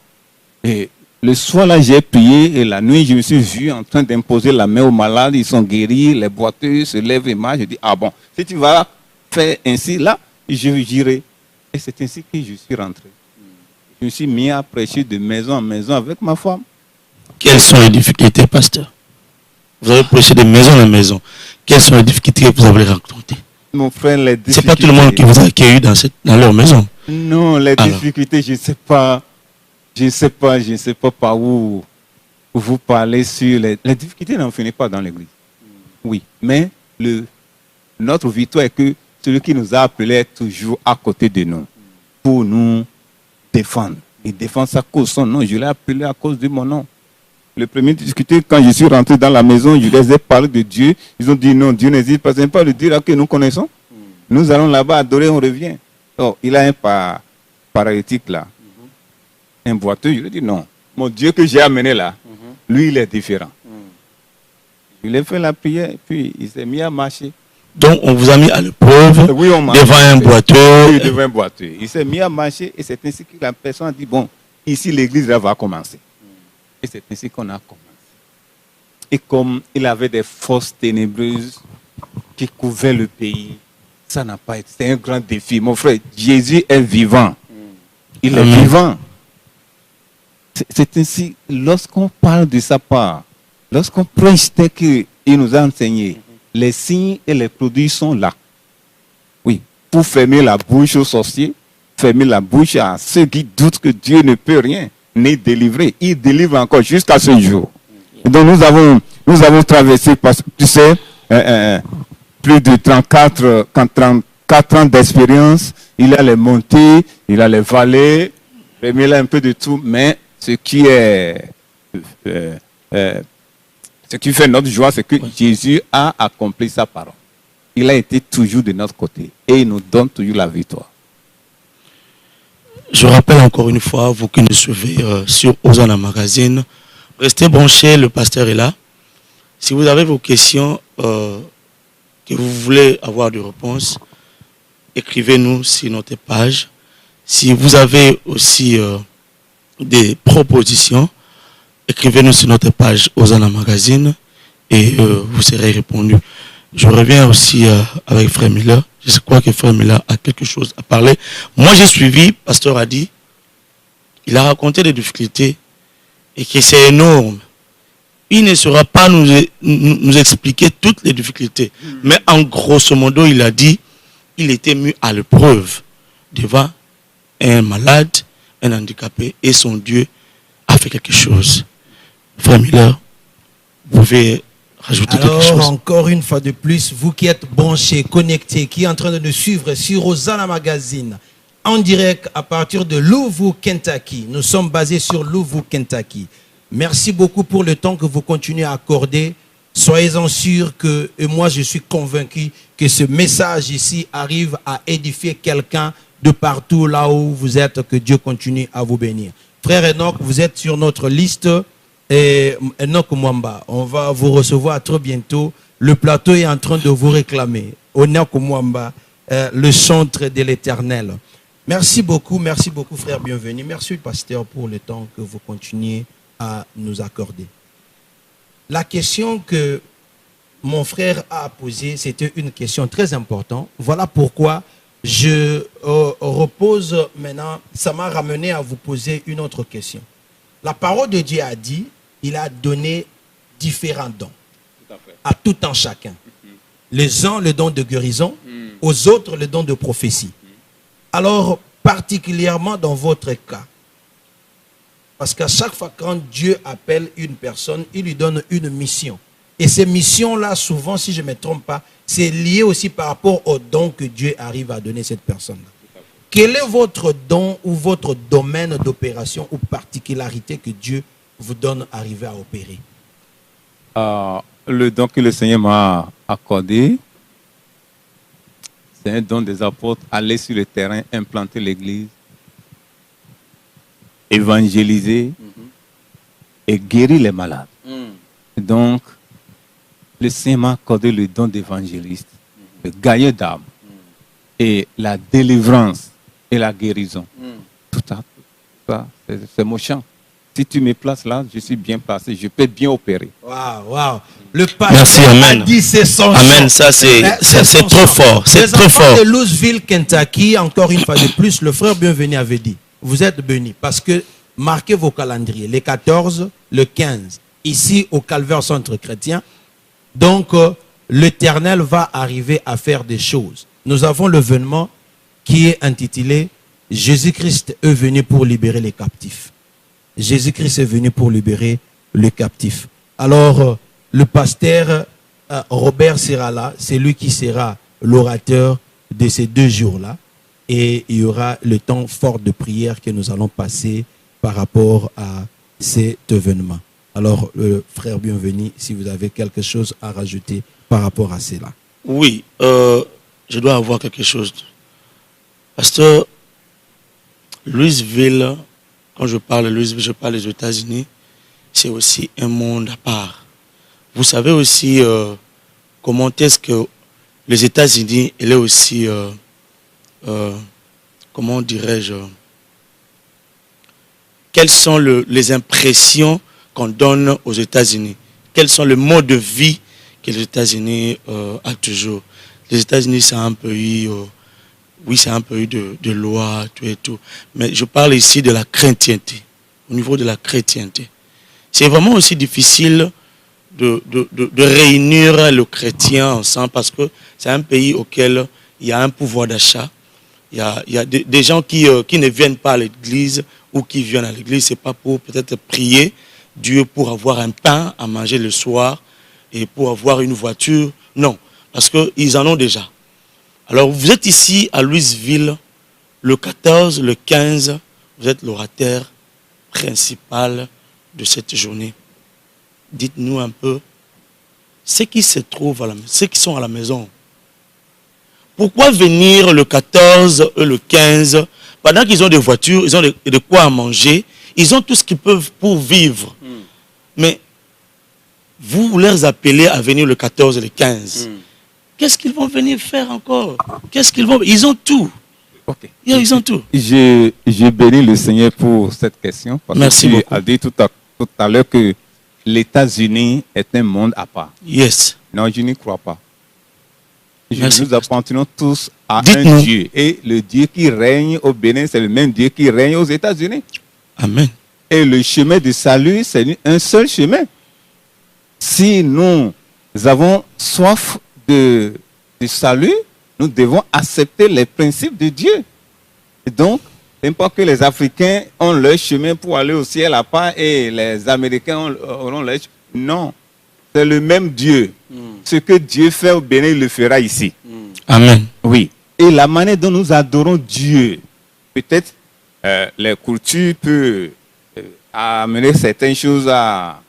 [SPEAKER 4] Et le soir là, j'ai prié et la nuit, je me suis vu en train d'imposer la main aux malades. Ils sont guéris, les boiteux se lèvent et marchent. Je dis, ah bon, si tu vas faire ainsi là, j'irai. Et c'est ainsi que je suis rentré. Je me suis mis à prêcher de maison en maison avec ma femme.
[SPEAKER 3] Quelles sont les difficultés, pasteur? Vous avez prêché de maison en maison. Quelles sont les difficultés que vous avez rencontrées?
[SPEAKER 4] Mon frère, les difficultés...
[SPEAKER 3] C'est pas tout le monde qui vous a accueilli dans leur maison.
[SPEAKER 4] Non, les difficultés, je ne sais pas. Je ne sais pas par où vous parlez sur les difficultés n'en finissent pas dans l'église. Oui, mais notre victoire est que celui qui nous a appelés est toujours à côté de nous pour nous défendre. Il défend sa cause, son nom. Je l'ai appelé à cause de mon nom. Le premier discuté, quand je suis rentré dans la maison, je les ai parlé de Dieu. Ils ont dit non, Dieu n'existe pas. Ce n'est pas le Dieu là que nous connaissons. Nous allons là-bas adorer, on revient. Oh, il a un paralytique là. Un boiteux, je lui ai dit non. Mon Dieu que j'ai amené là, lui, il est différent. Je lui ai fait la prière et puis il s'est mis à marcher.
[SPEAKER 3] Donc, on vous a mis à l'épreuve devant un boiteux.
[SPEAKER 4] Oui, devant un boiteux. Il s'est mis à marcher et c'est ainsi que la personne a dit, bon, ici l'église là va commencer. Et c'est ainsi qu'on a commencé. Et comme il avait des forces ténébreuses qui couvraient le pays, ça n'a pas été. C'est un grand défi. Mon frère, Jésus est vivant. Il est vivant. C'est ainsi, lorsqu'on parle de sa part, lorsqu'on prêche tel qu'il nous a enseigné, les signes et les produits sont là. Oui, pour fermer la bouche aux sorciers, fermer la bouche à ceux qui doutent que Dieu ne peut rien, ni délivrer. Il délivre encore jusqu'à ce jour. Et donc nous avons traversé, tu sais, plus de 34 ans d'expérience. Il a les montées, il a les vallées, il a un peu de tout, mais ce qui fait notre joie, c'est que Jésus a accompli sa parole. Il a été toujours de notre côté et il nous donne toujours la victoire.
[SPEAKER 3] Je rappelle encore une fois, vous qui nous suivez sur Hosanna Magazine, restez branchés, le pasteur est là. Si vous avez vos questions, que vous voulez avoir des réponses, écrivez-nous sur notre page. Si vous avez aussi des propositions, écrivez-nous sur notre page Hosanna Magazine et vous serez répondu. Je reviens aussi avec Frère Miller. Je crois que Frère Miller a quelque chose à parler. Moi, j'ai suivi, pasteur a dit, il a raconté des difficultés et que c'est énorme. Il ne saura pas nous expliquer toutes les difficultés. Mais en grosso modo, il a dit, il était mis à l'épreuve devant un malade, un handicapé, et son Dieu a fait quelque chose. Frère Miller, vous pouvez rajouter quelque chose.
[SPEAKER 2] Alors, encore une fois de plus, vous qui êtes branchés, connectés, qui êtes en train de nous suivre sur Hosanna Magazine, en direct à partir de Louisville, Kentucky. Nous sommes basés sur Louisville, Kentucky. Merci beaucoup pour le temps que vous continuez à accorder. Soyez-en sûrs que, et moi je suis convaincu que ce message ici arrive à édifier quelqu'un de partout là où vous êtes, que Dieu continue à vous bénir. Frère Enoch, vous êtes sur notre liste. Et Enoch Mwamba, on va vous recevoir très bientôt. Le plateau est en train de vous réclamer. Enoch Mwamba, le chantre de l'Éternel. Merci beaucoup, frère, bienvenue. Merci, pasteur, pour le temps que vous continuez à nous accorder. La question que mon frère a posée, c'était une question très importante. Voilà pourquoi je repose maintenant, ça m'a ramené à vous poser une autre question. La parole de Dieu a dit, il a donné différents dons à tout un chacun. Les uns le don de guérison, aux autres le don de prophétie. Alors, particulièrement dans votre cas, parce qu'à chaque fois quand Dieu appelle une personne, il lui donne une mission. Et ces missions-là, souvent, si je ne me trompe pas, c'est lié aussi par rapport au don que Dieu arrive à donner à cette personne-là. Quel est votre don ou votre domaine d'opération ou particularité que Dieu vous donne d'arriver à opérer?
[SPEAKER 4] Le don que le Seigneur m'a accordé, c'est un don des apôtres, aller sur le terrain, implanter l'église, évangéliser et guérir les malades. Donc, le Seigneur m'a accordé le don d'évangéliste, le gagneur d'âme et la délivrance et la guérison. Tout ça, c'est mon champ. Si tu me places là, je suis bien placé, je peux bien opérer.
[SPEAKER 2] Waouh, waouh. Le
[SPEAKER 3] Merci,
[SPEAKER 2] pasteur a
[SPEAKER 3] amen.
[SPEAKER 2] dit c'est son
[SPEAKER 3] Amen,
[SPEAKER 2] champ.
[SPEAKER 3] ça c'est
[SPEAKER 2] son
[SPEAKER 3] trop
[SPEAKER 2] champ.
[SPEAKER 3] fort, c'est
[SPEAKER 2] Les
[SPEAKER 3] très
[SPEAKER 2] enfants
[SPEAKER 3] fort.
[SPEAKER 2] de Louisville, Kentucky, encore une fois de plus, le frère Bienvenu avait dit, vous êtes bénis parce que marquez vos calendriers, les 14, le 15, ici au Calvaire Centre Chrétien. Donc, l'Éternel va arriver à faire des choses. Nous avons l'événement qui est intitulé « Jésus-Christ est venu pour libérer les captifs ». Jésus-Christ est venu pour libérer les captifs. Alors, le pasteur Robert sera là, c'est lui qui sera l'orateur de ces 2 jours-là. Et il y aura le temps fort de prière que nous allons passer par rapport à cet événement. Alors, frère Bienvenu, si vous avez quelque chose à rajouter par rapport à cela.
[SPEAKER 3] Oui, je dois avoir quelque chose. Pasteur, Louisville, quand je parle de Louisville, je parle des États-Unis, c'est aussi un monde à part. Vous savez aussi comment est-ce que les États-Unis, elle est aussi, comment dirais-je, quelles sont les impressions qu'on donne aux États-Unis? Quels sont les modes de vie que les États-Unis ont toujours? Les États-Unis, c'est un pays, oui, c'est un pays de loi, tout et tout. Mais je parle ici de la chrétienté, au niveau de la chrétienté. C'est vraiment aussi difficile de réunir le chrétien ensemble parce que c'est un pays auquel il y a un pouvoir d'achat. Il y a des gens qui ne viennent pas à l'église ou qui viennent à l'église, c'est pas pour peut-être prier Dieu pour avoir un pain à manger le soir et pour avoir une voiture. Non, parce qu'ils en ont déjà. Alors vous êtes ici à Louisville, le 14, le 15, vous êtes l'orateur principal de cette journée. Dites-nous un peu, ceux qui se trouvent, ceux qui sont à la maison, pourquoi venir le 14 et le 15, pendant qu'ils ont des voitures, ils ont de quoi à manger, ils ont tout ce qu'ils peuvent pour vivre. Mais vous leur appelez à venir le 14 et le 15. Qu'est-ce qu'ils vont venir faire encore? Ils ont tout.
[SPEAKER 4] Ok.
[SPEAKER 3] Ils ont tout.
[SPEAKER 4] Je bénis le Seigneur pour cette question. Parce
[SPEAKER 3] Merci
[SPEAKER 4] que tu
[SPEAKER 3] beaucoup.
[SPEAKER 4] as dit tout à l'heure que les États-Unis est un monde à part.
[SPEAKER 3] Yes.
[SPEAKER 4] Non, je n'y crois pas.
[SPEAKER 3] Merci,
[SPEAKER 4] Nous appartenons tous à
[SPEAKER 3] Dites-nous.
[SPEAKER 4] un Dieu. Et le Dieu qui règne au Bénin, c'est le même Dieu qui règne aux États-Unis.
[SPEAKER 3] Amen.
[SPEAKER 4] Et le chemin du salut, c'est un seul chemin. Si nous avons soif de salut, nous devons accepter les principes de Dieu. Et donc, c'est pas que les Africains ont leur chemin pour aller au ciel à part et les Américains auront leur chemin. Non, c'est le même Dieu. Ce que Dieu fait au Bénin, il le fera ici.
[SPEAKER 3] Amen.
[SPEAKER 4] Oui. Et la manière dont nous adorons Dieu, peut-être les cultures peuvent amener certaines choses à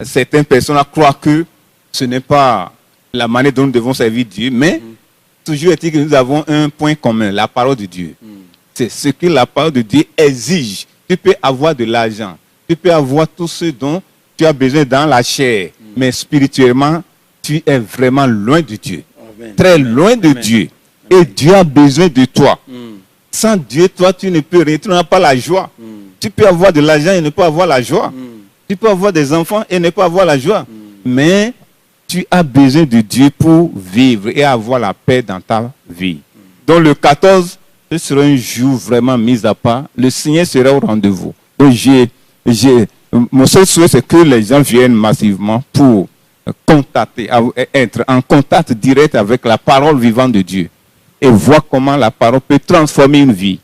[SPEAKER 4] certaines personnes à croire que ce n'est pas la manière dont nous devons servir Dieu, mais toujours est-il que nous avons un point commun, la parole de Dieu. C'est ce que la parole de Dieu exige. Tu peux avoir de l'argent, tu peux avoir tout ce dont tu as besoin dans la chair, mais spirituellement, tu es vraiment loin de Dieu. Très loin de Dieu. Et Dieu a besoin de toi. Sans Dieu, toi, tu ne peux rien, tu n'as pas la joie. Tu peux avoir de l'argent et ne pas avoir la joie. Tu peux avoir des enfants et ne pas avoir la joie. Mais tu as besoin de Dieu pour vivre et avoir la paix dans ta vie. Donc le 14, ce sera un jour vraiment mis à part. Le Seigneur sera au rendez-vous. Donc mon seul souhait, c'est que les gens viennent massivement pour être en contact direct avec la parole vivante de Dieu et voir comment la parole peut transformer une vie.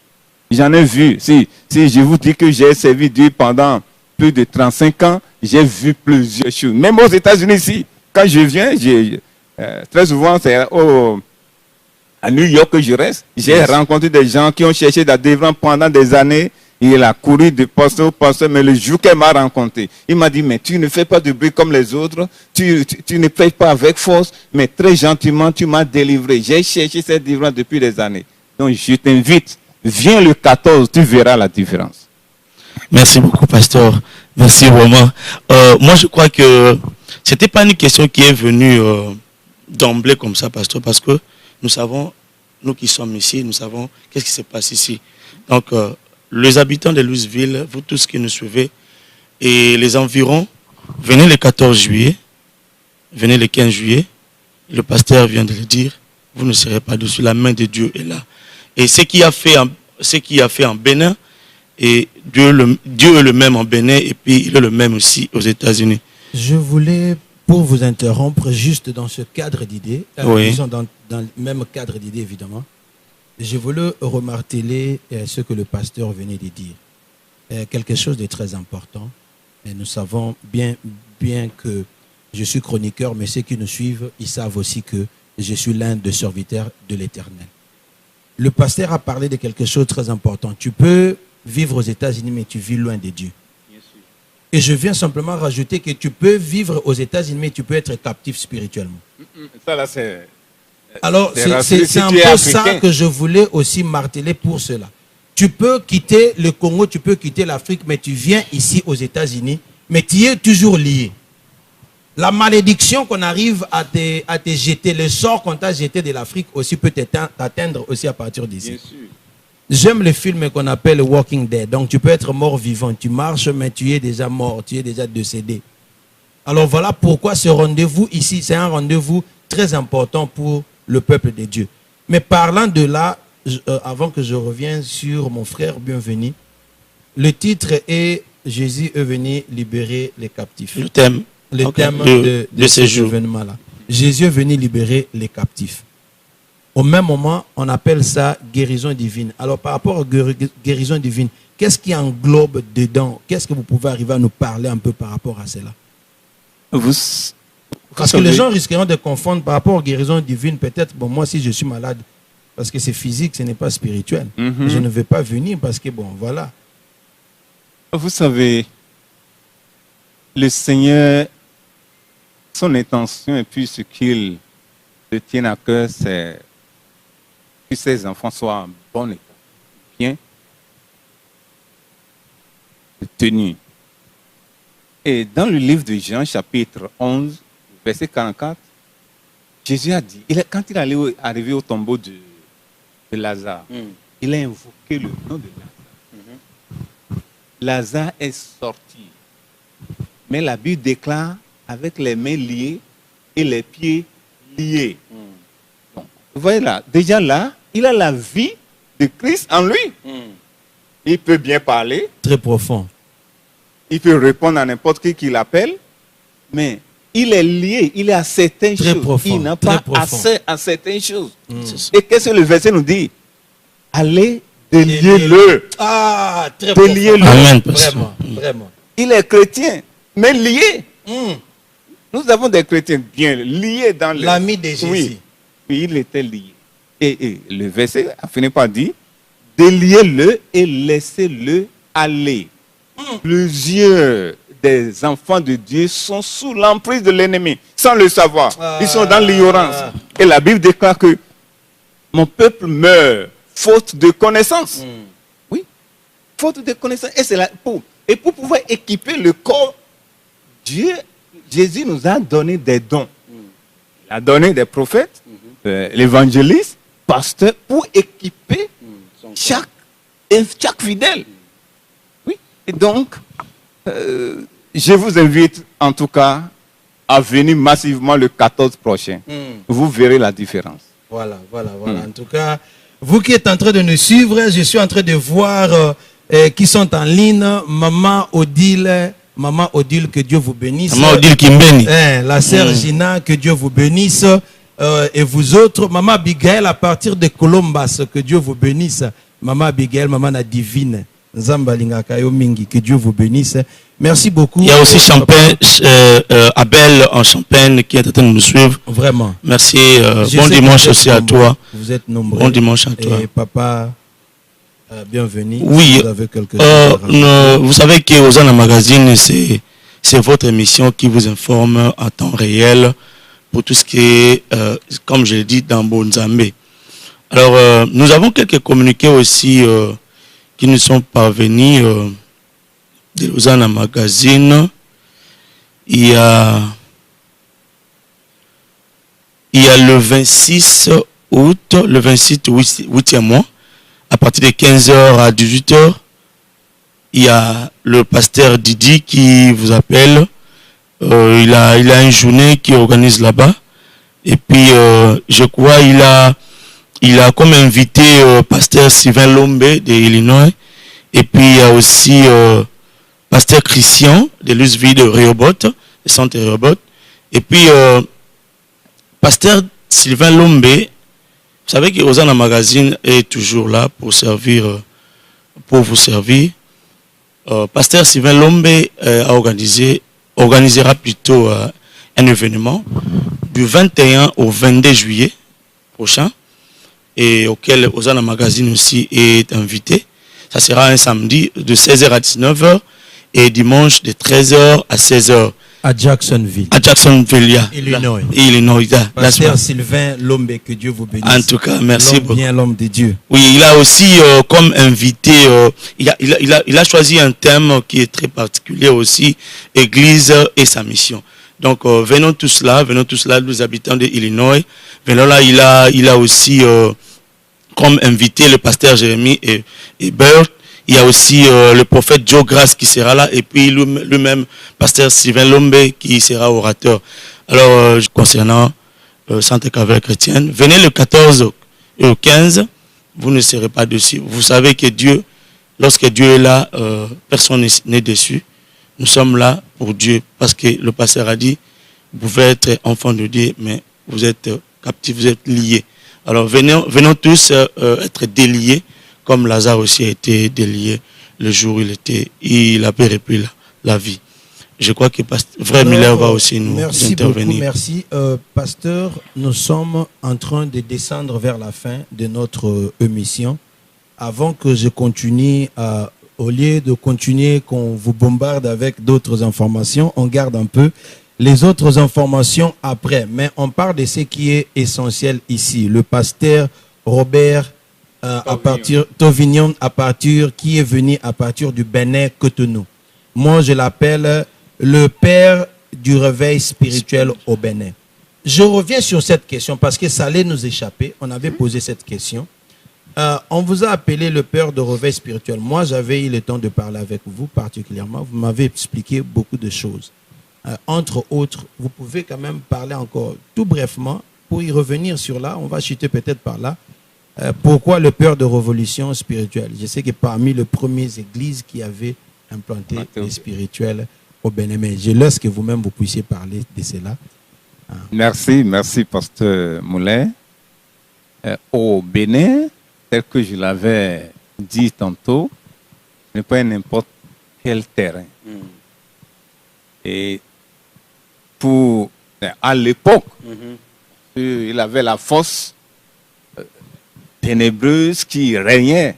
[SPEAKER 4] J'en ai vu. Si je vous dis que j'ai servi Dieu pendant plus de 35 ans, j'ai vu plusieurs choses. Même aux États-Unis ici, quand je viens, très souvent c'est à New York que je reste. J'ai rencontré des gens qui ont cherché la délivrance pendant des années. Il a couru de poste au poste, mais le jour qu'elle m'a rencontré, il m'a dit, mais tu ne fais pas de bruit comme les autres, tu ne payes pas avec force, mais très gentiment, tu m'as délivré. J'ai cherché cette délivrance depuis des années. Donc je t'invite, viens le 14, tu verras la différence.
[SPEAKER 3] Merci beaucoup, pasteur. Merci vraiment. Moi, je crois que c'était pas une question qui est venue d'emblée comme ça, pasteur, parce que nous savons, nous qui sommes ici, nous savons qu'est-ce qui se passe ici. Donc, les habitants de Louisville, vous tous qui nous suivez, et les environs, venez le 14 juillet, venez le 15 juillet, le pasteur vient de le dire, vous ne serez pas dessus, la main de Dieu est là. Et ce qu'il a fait en Bénin, et Dieu est le même en Bénin, et puis il est le même aussi aux États-Unis.
[SPEAKER 2] Je voulais, pour vous interrompre, juste dans ce cadre d'idées,
[SPEAKER 3] Oui.
[SPEAKER 2] disons dans le même cadre d'idées évidemment, je voulais remarteler ce que le pasteur venait de dire. Quelque chose de très important. Et nous savons bien que je suis chroniqueur, mais ceux qui nous suivent, ils savent aussi que je suis l'un des serviteurs de l'Éternel. Le pasteur a parlé de quelque chose de très important. Tu peux vivre aux États-Unis, mais tu vis loin de Dieu. Et je viens simplement rajouter que tu peux vivre aux États-Unis, mais tu peux être captif spirituellement.
[SPEAKER 4] Ça là, c'est...
[SPEAKER 2] Alors, c'est un peu ça que je voulais aussi marteler pour cela. Tu peux quitter le Congo, tu peux quitter l'Afrique, mais tu viens ici aux États-Unis, mais tu es toujours lié. La malédiction qu'on arrive à te jeter, le sort qu'on t'a jeté de l'Afrique aussi peut t'atteindre aussi à partir d'ici. J'aime le film qu'on appelle Walking Dead. Donc tu peux être mort vivant, tu marches, mais tu es déjà mort, tu es déjà décédé. Alors voilà pourquoi ce rendez-vous ici, c'est un rendez-vous très important pour le peuple de Dieu. Mais parlant de là, avant que je revienne sur mon frère bienvenu, le titre est « Jésus est venu libérer les captifs ».
[SPEAKER 3] Le thème.
[SPEAKER 2] Le thème de
[SPEAKER 3] ces jours.
[SPEAKER 2] événement-là. Jésus est venu libérer les captifs. Au même moment, on appelle ça guérison divine. Alors par rapport à guérison divine, qu'est-ce qui englobe dedans? Qu'est-ce que vous pouvez arriver à nous parler un peu par rapport à cela? Parce que les gens risqueront de confondre par rapport à guérison divine. Peut-être, bon, moi si je suis malade, parce que c'est physique, ce n'est pas spirituel. Je ne vais pas venir parce que, bon, voilà.
[SPEAKER 4] Vous savez, le Seigneur, son intention et puis ce qu'il se tient à cœur, c'est que ses enfants soient en bon état, bien tenus. Et dans le livre de Jean, chapitre 11, verset 44, Jésus a dit, quand il est arrivé au tombeau de Lazare, il a invoqué le nom de Lazare. Lazare est sorti. Mais la Bible déclare avec les mains liées et les pieds liés. Donc, vous voyez là, déjà là, il a la vie de Christ en lui. Il peut bien parler.
[SPEAKER 2] Très profond.
[SPEAKER 4] Il peut répondre à n'importe qui l'appelle. Mais il est lié, il est à certaines
[SPEAKER 2] très
[SPEAKER 4] choses.
[SPEAKER 2] Profond,
[SPEAKER 4] il n'a pas accès à certaines choses.
[SPEAKER 3] Mm.
[SPEAKER 4] Et qu'est-ce que le verset nous dit? Allez, déliez-le.
[SPEAKER 2] Ah, très
[SPEAKER 4] déliez-le.
[SPEAKER 2] profond.
[SPEAKER 3] Amen.
[SPEAKER 2] Vraiment, vraiment.
[SPEAKER 4] Il est chrétien, mais lié. Nous avons des chrétiens bien liés dans le...
[SPEAKER 2] L'ami de Jésus.
[SPEAKER 4] Oui, il était lié. Et le verset a fini par dire, déliez-le et laissez-le aller. Plusieurs des enfants de Dieu sont sous l'emprise de l'ennemi, sans le savoir. Ils sont dans l'ignorance. Et la Bible déclare que mon peuple meurt faute de connaissance. Oui, faute de connaissance. Et c'est là pour pouvoir équiper le corps, Jésus nous a donné des dons. Il a donné des prophètes, l'évangéliste, pasteur, pour équiper chaque fidèle. Oui. Et donc, je vous invite en tout cas à venir massivement le 14 prochain. Vous verrez la différence.
[SPEAKER 2] Voilà. En tout cas, vous qui êtes en train de nous suivre, je suis en train de voir qui sont en ligne. Maman Odile, que Dieu vous bénisse.
[SPEAKER 3] Maman Odile Kimbeni.
[SPEAKER 2] La sœur Gina, que Dieu vous bénisse. Et vous autres, Maman Abigail à partir de Columbus, que Dieu vous bénisse. Maman Abigail, Maman la divine. Nzamba Lingaka Yo Mingi, que Dieu vous bénisse. Merci beaucoup.
[SPEAKER 3] Il y a aussi Abel en Champagne qui est en train de nous suivre.
[SPEAKER 2] Vraiment.
[SPEAKER 3] Merci.
[SPEAKER 2] Je
[SPEAKER 3] Bon
[SPEAKER 2] sais que
[SPEAKER 3] dimanche
[SPEAKER 2] vous êtes
[SPEAKER 3] aussi à
[SPEAKER 2] nombreux.
[SPEAKER 3] toi.
[SPEAKER 2] Vous êtes nombreux.
[SPEAKER 3] Bon dimanche à toi.
[SPEAKER 2] Et papa, bienvenue.
[SPEAKER 3] Oui,
[SPEAKER 2] Vous avez quelque chose à rajouter.
[SPEAKER 3] vous savez que Hosanna Magazine, c'est votre émission qui vous informe en temps réel pour tout ce qui est, comme je l'ai dit, dans Bonzambe. Alors, nous avons quelques communiqués aussi qui nous sont parvenus de Hosanna Magazine. Il y a le 26 août, le 26 8e mois, à partir de 15h à 18h, il y a le pasteur Didi qui vous appelle. Il a une journée qui organise là-bas. Et puis, je crois, il a comme invité pasteur Sylvain Lombe de Illinois. Et puis, il y a aussi pasteur Christian de Louisville de Rehoboth, le centre Rehoboth. Et puis, pasteur Sylvain Lombe, vous savez que Hosanna Magazine est toujours là pour servir, pour vous servir. Pasteur Sylvain Lombe organisera plutôt un événement du 21 au 22 juillet prochain et auquel Hosanna Magazine aussi est invité. Ça sera un samedi de 16h à 19h et dimanche de 13h à 16h.
[SPEAKER 2] À Jacksonville.
[SPEAKER 3] À Jacksonville, yeah.
[SPEAKER 2] Illinois.
[SPEAKER 3] Illinois, yeah.
[SPEAKER 2] Pasteur Sylvain Lombe, que Dieu vous bénisse.
[SPEAKER 3] En tout cas, merci beaucoup.
[SPEAKER 2] Bien l'homme de Dieu.
[SPEAKER 3] Oui, il a aussi comme invité, il a choisi un thème qui est très particulier aussi, Église et sa mission. Donc, venons tous là, nous habitants de Illinois. Venons là, il a aussi comme invité le pasteur Jérémy et Bert. Il y a aussi le prophète Joe Grace qui sera là et puis lui-même, pasteur Sylvain Lombe qui sera orateur. Alors, concernant Santé Caverne Chrétienne, venez le 14 et au 15, vous ne serez pas dessus. Vous savez que Dieu, lorsque Dieu est là, personne n'est déçu. Nous sommes là pour Dieu parce que le pasteur a dit, vous pouvez être enfant de Dieu, mais vous êtes captifs, vous êtes liés. Alors, venons tous être déliés, comme Lazare aussi a été délié le jour où il a repris la vie. Je crois que Frère Miller va aussi nous intervenir.
[SPEAKER 2] Merci. Pasteur, nous sommes en train de descendre vers la fin de notre émission. Avant que je continue, au lieu de continuer qu'on vous bombarde avec d'autres informations, on garde un peu les autres informations après. Mais on parle de ce qui est essentiel ici. Le pasteur Robert Tovignon, qui est venu à partir du Bénin Cotonou. Moi, je l'appelle le père du réveil spirituel au Bénin. Je reviens sur cette question parce que ça allait nous échapper. On avait posé cette question. On vous a appelé le père de réveil spirituel. Moi, j'avais eu le temps de parler avec vous particulièrement. Vous m'avez expliqué beaucoup de choses. Entre autres, vous pouvez quand même parler encore tout brièvement pour y revenir sur là. On va chuter peut-être par là. Pourquoi le père de révolution spirituelle? Je sais que parmi les premières églises qui avaient implanté les spirituels au Bénin, mais je laisse que vous-même vous puissiez parler de cela.
[SPEAKER 4] Merci, pasteur Moulin. Au Bénin, tel que je l'avais dit tantôt, ce n'est pas n'importe quel terrain. Et à l'époque, il avait la force ténébreuse qui régnait.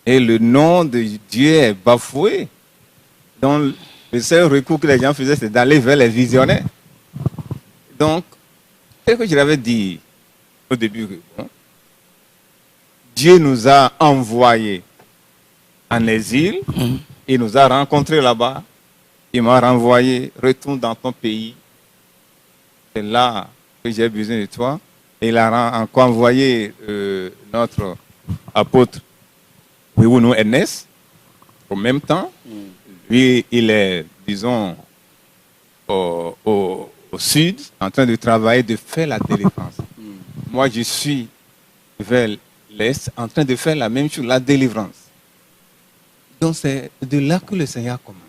[SPEAKER 4] Et le nom de Dieu est bafoué. Donc, le seul recours que les gens faisaient, c'est d'aller vers les visionnaires. Donc, tel que je l'avais dit au début, Dieu nous a envoyés en exil. Il nous a rencontrés là-bas. Il m'a renvoyé, retourne dans ton pays. C'est là que j'ai besoin de toi. Et il a encore envoyé notre apôtre Wiwunu Ernest. Au même temps, lui, il est, disons, au sud, en train de travailler, de faire la délivrance. Moi, je suis vers l'est, en train de faire la même chose, la délivrance. Donc, c'est de là que le Seigneur a commencé.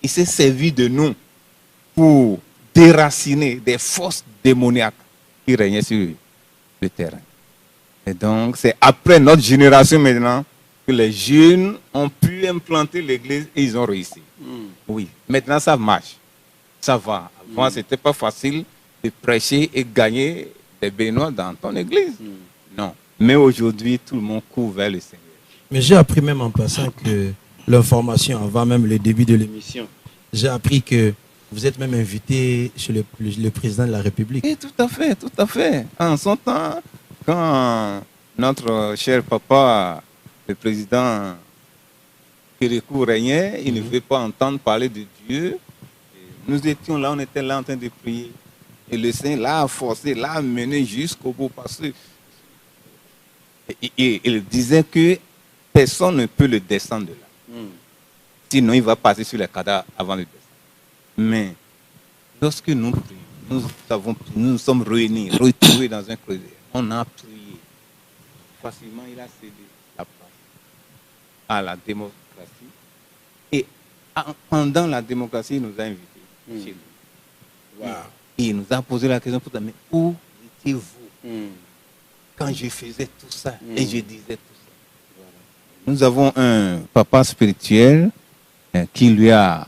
[SPEAKER 4] Il s'est servi de nous pour déraciner des forces démoniaques qui régnaient sur le terrain. Et donc, c'est après notre génération maintenant que les jeunes ont pu implanter l'église et ils ont réussi. Oui, maintenant ça marche. Ça va. Avant, ce n'était pas facile de prêcher et gagner des béninois dans ton église. Non. Mais aujourd'hui, tout le monde court vers le Seigneur.
[SPEAKER 2] Mais j'ai appris même en passant que l'information, avant même le début de l'émission, j'ai appris que vous êtes même invité chez le président de la République.
[SPEAKER 4] Et tout à fait, tout à fait. En son temps, quand notre cher papa, le président Kérékou régnait, il ne veut pas entendre parler de Dieu. Et nous étions là, on était là en train de prier. Et le Seigneur l'a forcé, l'a mené jusqu'au bout parce que il disait que personne ne peut le descendre de là. Sinon, il va passer sur les cadavres avant de descendre. Mais lorsque nous prions, nous nous sommes réunis, retrouvés dans un creuset. On a prié. Facilement, il a cédé la place à la démocratie. Et pendant la démocratie, il nous a invités chez lui.
[SPEAKER 2] Wow.
[SPEAKER 4] Et il nous a posé la question pour dire, mais où étiez-vous quand je faisais tout ça et je disais tout ça? Nous avons un papa spirituel qui lui a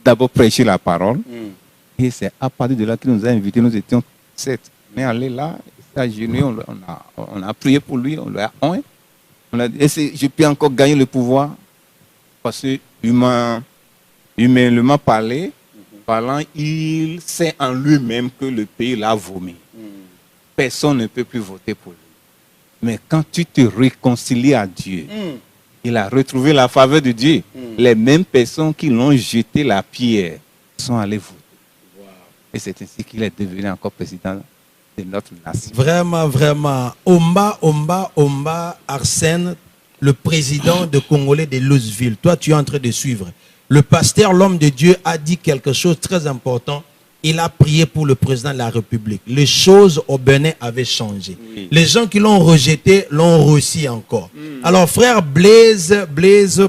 [SPEAKER 4] d'abord prêché la parole. Et c'est à partir de là qu'il nous a invités. Nous étions 7. Mais allez là, il s'est agenouillé, on a prié pour lui, on lui a oint. On a dit, je peux encore gagner le pouvoir parce que humainement parlant, il sait en lui-même que le pays l'a vomi. Personne ne peut plus voter pour lui. Mais quand tu te réconcilies à Dieu, il a retrouvé la faveur de Dieu. Les mêmes personnes qui l'ont jeté la pierre sont allées voter. Et c'est ainsi qu'il est devenu encore président de notre nation.
[SPEAKER 2] Vraiment, vraiment. Omba Arsène, le président de Congolais de Louisville. Toi, tu es en train de suivre. Le pasteur, l'homme de Dieu, a dit quelque chose de très important. Il a prié pour le président de la République. Les choses au Bénin avaient changé. Oui. Les gens qui l'ont rejeté l'ont reçu encore. Alors, frère Blaise,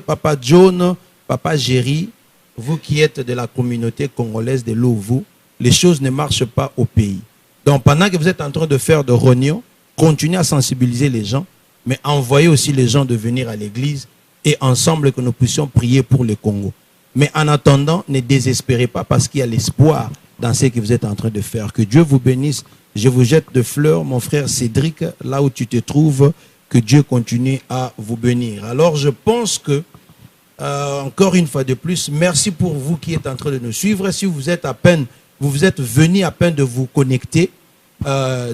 [SPEAKER 2] Papa John, Papa Géry, vous qui êtes de la communauté congolaise de Louvu, les choses ne marchent pas au pays. Donc, pendant que vous êtes en train de faire de rognon, continuez à sensibiliser les gens, mais envoyez aussi les gens de venir à l'église et ensemble que nous puissions prier pour le Congo. Mais en attendant, ne désespérez pas parce qu'il y a l'espoir dans ce que vous êtes en train de faire. Que Dieu vous bénisse. Je vous jette de fleurs, mon frère Cédric, là où tu te trouves, que Dieu continue à vous bénir. Alors, je pense que, encore une fois de plus, merci pour vous qui êtes en train de nous suivre. Si vous êtes vous êtes venus à peine de vous connecter,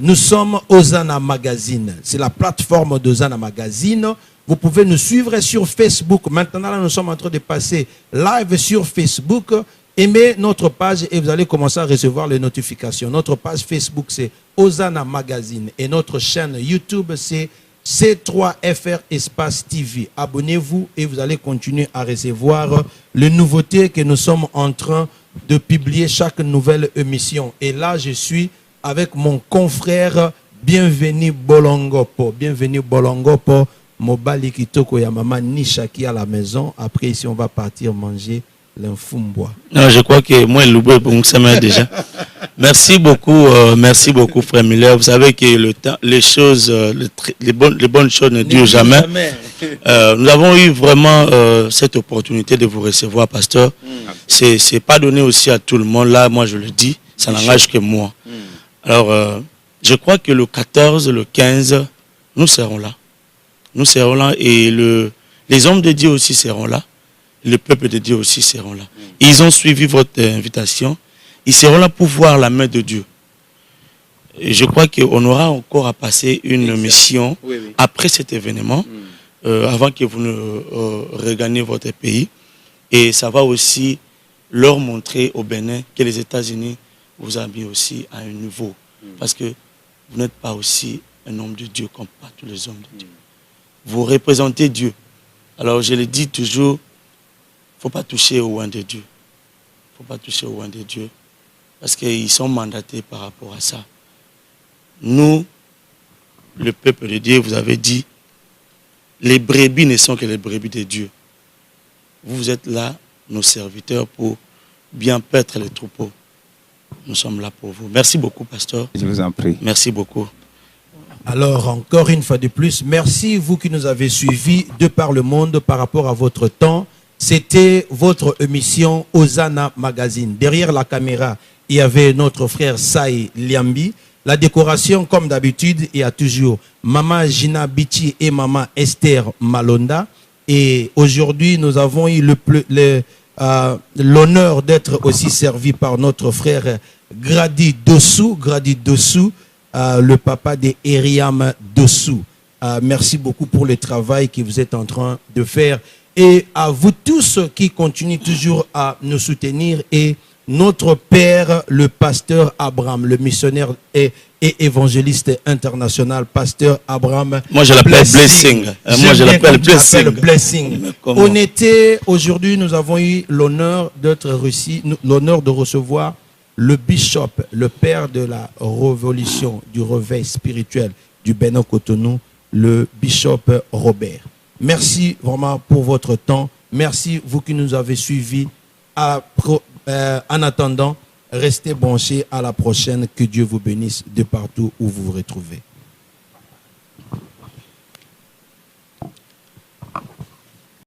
[SPEAKER 2] nous sommes Hosanna Magazine. C'est la plateforme d'Hosanna Magazine. Vous pouvez nous suivre sur Facebook. Maintenant, là, nous sommes en train de passer live sur Facebook. Aimez notre page et vous allez commencer à recevoir les notifications. Notre page Facebook, c'est Hosanna Magazine. Et notre chaîne YouTube, c'est C3FR Espace TV. Abonnez-vous et vous allez continuer à recevoir les nouveautés que nous sommes en train de publier chaque nouvelle émission. Et là, je suis avec mon confrère Bienvenue Bolongopo. Bienvenue Bolongopo. Mobali Kitoko ya maman Nisha qui est à la maison. Après, ici, on va partir manger l'infumbois.
[SPEAKER 3] Non, je crois que moi, l'oubli pour ça m'a déjà. Merci beaucoup, frère Miller. Vous savez que le temps, les choses, les bonnes choses ne durent jamais. Nous avons eu vraiment cette opportunité de vous recevoir, pasteur. C'est pas donné aussi à tout le monde. Là, moi, je le dis, ça n'engage que moi. Alors, je crois que le 14, le 15, nous serons là. Nous serons là et les hommes de Dieu aussi seront là. Le peuple de Dieu aussi seront là. Ils ont suivi votre invitation. Ils seront là pour voir la main de Dieu. Et je crois qu'on aura encore à passer une mission après cet événement, avant que vous ne regagnez votre pays. Et ça va aussi leur montrer au Bénin que les États-Unis vous ont mis aussi à un niveau. Parce que vous n'êtes pas aussi un homme de Dieu comme pas tous les hommes de Dieu. Vous représentez Dieu. Alors je le dis toujours, il ne faut pas toucher au oint de Dieu. Il ne faut pas toucher au oint de Dieu. Parce qu'ils sont mandatés par rapport à ça. Nous, le peuple de Dieu, vous avez dit, les brebis ne sont que les brebis de Dieu. Vous êtes là, nos serviteurs, pour bien paître les troupeaux. Nous sommes là pour vous. Merci beaucoup, pasteur.
[SPEAKER 4] Je vous en prie.
[SPEAKER 3] Merci beaucoup.
[SPEAKER 2] Alors, encore une fois de plus, merci vous qui nous avez suivis de par le monde par rapport à votre temps. C'était votre émission Osana Magazine. Derrière la caméra, il y avait notre frère Saï Liambi. La décoration, comme d'habitude, il y a toujours Maman Gina Bichi et Maman Esther Malonda. Et aujourd'hui, nous avons eu l'honneur d'être aussi servi par notre frère Grady Dossou, le papa de Eriam Dossou. Merci beaucoup pour le travail que vous êtes en train de faire. Et à vous tous qui continuez toujours à nous soutenir, et notre père, le pasteur Abraham, le missionnaire et évangéliste international, pasteur Abraham.
[SPEAKER 3] Moi, je l'appelle Blessing. Moi, je l'appelle
[SPEAKER 2] Blessing. On était, aujourd'hui, nous avons eu l'honneur de recevoir le bishop, le père de la révolution, du réveil spirituel du Bénin Cotonou, le bishop Robert. Merci vraiment pour votre temps. Merci vous qui nous avez suivis. En attendant, restez branchés à la prochaine. Que Dieu vous bénisse de partout où vous vous retrouvez.